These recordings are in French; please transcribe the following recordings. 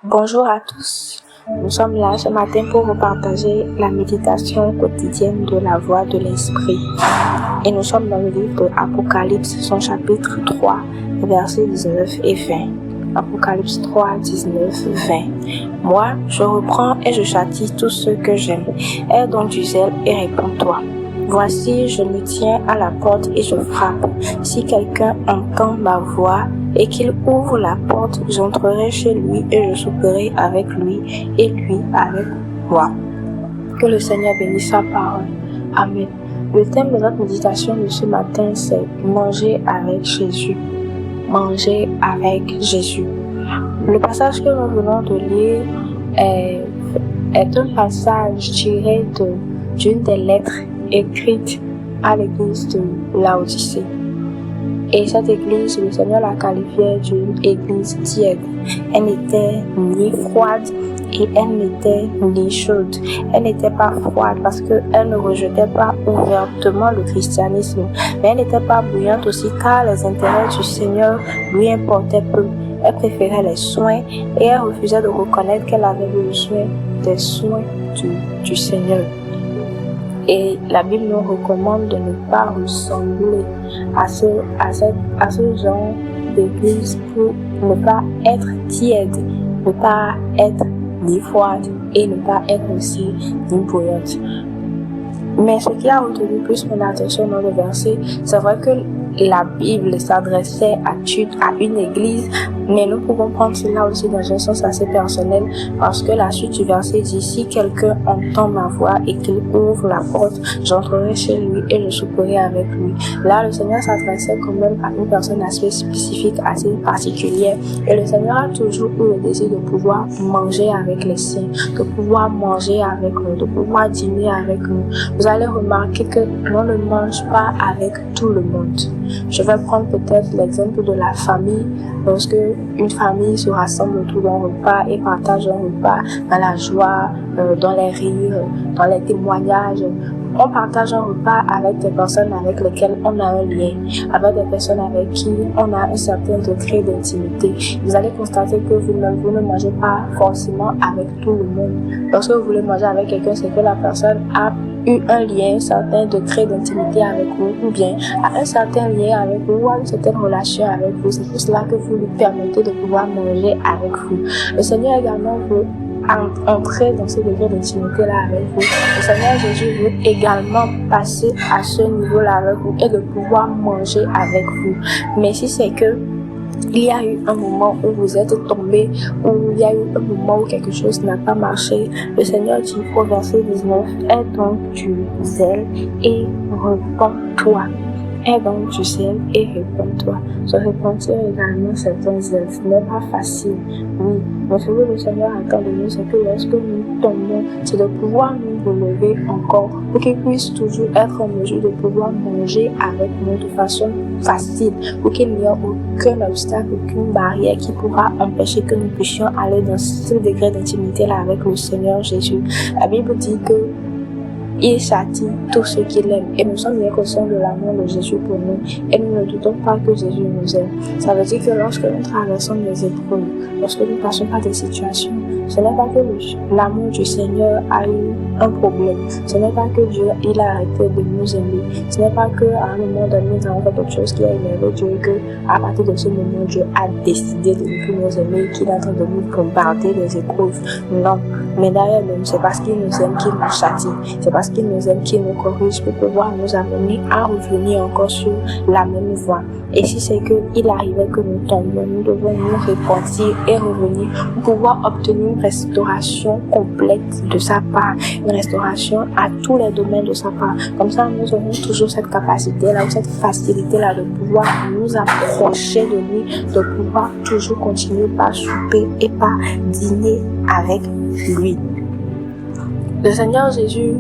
Bonjour à tous. Nous sommes là ce matin pour vous partager la méditation quotidienne de la voix de l'Esprit. Et nous sommes dans le livre de Apocalypse, son chapitre 3, versets 19 et 20. Apocalypse 3, 19, 20. Moi, je reprends et je châtie tous ceux que j'aime. Aie donc du zèle et réponds-toi. Voici, je me tiens à la porte et je frappe. Si quelqu'un entend ma voix et qu'il ouvre la porte, j'entrerai chez lui et je souperai avec lui et lui avec moi. Que le Seigneur bénisse sa parole. Amen. Le thème de notre méditation de ce matin, c'est manger avec Jésus. Manger avec Jésus. Le passage que nous venons de lire est un passage tiré d'une des lettres écrites à l'église de Laodicée. Et cette église, le Seigneur la qualifiait d'une église tiède. Elle n'était ni froide et elle n'était ni chaude. Elle n'était pas froide parce qu'elle ne rejetait pas ouvertement le christianisme. Mais elle n'était pas bouillante aussi car les intérêts du Seigneur lui importaient peu. Elle préférait les soins et elle refusait de reconnaître qu'elle avait besoin des soins du Seigneur. Et la Bible nous recommande de ne pas ressembler à ce genre d'église pour ne pas être tiède, ne pas être ni froide et ne pas être aussi ni bouillante. Mais ce qui a retenu plus mon attention dans le verset, c'est vrai que la Bible s'adressait à une église, mais nous pouvons prendre cela aussi dans un sens assez personnel, parce que la suite du verset dit: si quelqu'un entend ma voix et qu'il ouvre la porte, j'entrerai chez lui et je souperai avec lui. Là, le Seigneur s'adressait quand même à une personne assez spécifique, assez particulière, et le Seigneur a toujours eu le désir de pouvoir manger avec les siens, de pouvoir manger avec nous, de pouvoir dîner avec nous. Vous allez remarquer que l'on ne mange pas avec tout le monde. Je vais prendre peut-être l'exemple de la famille. Lorsque une famille se rassemble autour d'un repas et partage un repas dans la joie, dans les rires, dans les témoignages, on partage un repas avec des personnes avec lesquelles on a un lien, avec des personnes avec qui on a un certain degré d'intimité. Vous allez constater que vous ne mangez pas forcément avec tout le monde. Lorsque vous voulez manger avec quelqu'un, c'est que la personne a eu un lien, un certain degré d'intimité avec vous, ou bien a un certain lien avec vous, ou a une certaine relation avec vous. C'est pour cela que vous lui permettez de pouvoir manger avec vous. Le Seigneur également veut entrer dans ce degré d'intimité-là avec vous. Le Seigneur Jésus veut également passer à ce niveau-là avec vous et de pouvoir manger avec vous. Mais si c'est que il y a eu un moment où vous êtes tombé, où il y a eu un moment où quelque chose n'a pas marché, le Seigneur dit au verset 19: aie donc du zèle et réponds-toi. Aie donc du zèle et réponds-toi. Se repentir également, c'est un zèle. Ce n'est pas facile, oui. Mais ce que le Seigneur attend de nous, c'est que lorsque nous tombons, c'est de pouvoir nous relever encore pour qu'il puisse toujours être en mesure de pouvoir manger avec nous de façon facile, pour qu'il n'y ait aucun obstacle, aucune barrière qui pourra empêcher que nous puissions aller dans ce degré d'intimité-là avec le Seigneur Jésus. La Bible dit que il châtie tous ceux qu'il aime. Et nous sommes bien conscients de l'amour de Jésus pour nous. Et nous ne doutons pas que Jésus nous aime. Ça veut dire que lorsque nous traversons des épreuves, lorsque nous passons par des situations, ce n'est pas que l'amour du Seigneur a eu un problème. Ce n'est pas que Dieu il a arrêté de nous aimer. Ce n'est pas qu'à un moment donné, nous avons fait quelque chose qui a énervé Dieu et qu'à partir de ce moment, Dieu a décidé de ne plus nous aimer et qu'il est en train de nous bombarder des épreuves. Non. Mais derrière même, c'est parce qu'il nous aime qu'il nous châtie. C'est parce qu'il nous aime qu'il nous corrige pour pouvoir nous amener à revenir encore sur la même voie. Et si c'est qu'il arrivait que nous tombions, nous devons nous repentir et revenir pour pouvoir obtenir une restauration complète de sa part, une restauration à tous les domaines de sa part. Comme ça, nous aurons toujours cette capacité-là ou cette facilité-là de pouvoir nous approcher de lui, de pouvoir toujours continuer par souper et par dîner avec lui. Le Seigneur Jésus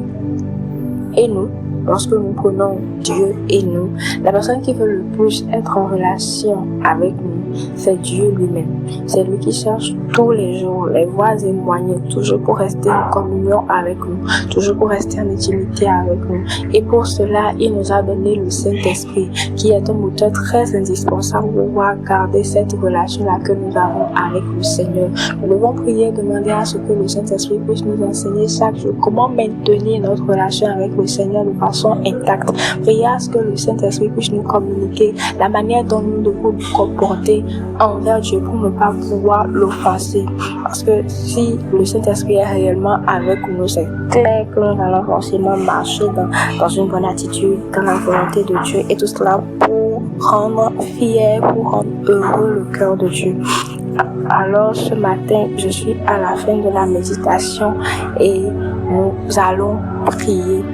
et nous lorsque nous prenons Dieu et nous, la personne qui veut le plus être en relation avec nous, c'est Dieu lui-même. C'est lui qui cherche tous les jours les voies et moyens, toujours pour rester en communion avec nous, toujours pour rester en intimité avec nous. Et pour cela, il nous a donné le Saint-Esprit, qui est un moteur très indispensable pour pouvoir garder cette relation-là que nous avons avec le Seigneur. Nous devons prier, demander à ce que le Saint-Esprit puisse nous enseigner chaque jour comment maintenir notre relation avec le Seigneur de façon intacte. Prier à ce que le Saint-Esprit puisse nous communiquer la manière dont nous devons nous comporter envers Dieu pour ne pas pouvoir l'offenser. Parce que si le Saint-Esprit est réellement avec nous, c'est clair que nous allons forcément marcher dans une bonne attitude, dans la volonté de Dieu, et tout cela pour rendre fier, pour rendre heureux le cœur de Dieu. Alors ce matin, je suis à la fin de la méditation et nous allons prier.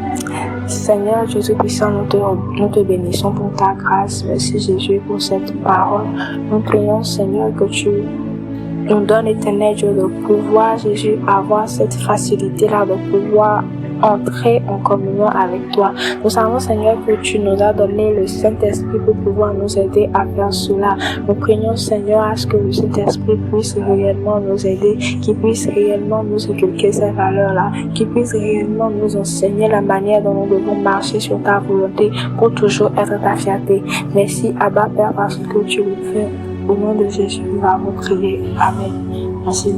Seigneur Jésus puissant, nous te bénissons pour ta grâce. Merci Jésus pour cette parole. Nous prions Seigneur que tu nous donnes, éternel Dieu, de pouvoir, Jésus, avoir cette facilité-là de pouvoir entrer en communion avec toi. Nous savons, Seigneur, que tu nous as donné le Saint-Esprit pour pouvoir nous aider à faire cela. Nous prions, Seigneur, à ce que le Saint-Esprit puisse réellement nous aider, qu'il puisse réellement nous inculquer ces valeurs-là, qu'il puisse réellement nous enseigner la manière dont nous devons marcher sur ta volonté pour toujours être ta fierté. Merci, Abba Père, parce que tu le fais. Au nom de Jésus, nous avons prié. Amen. Merci.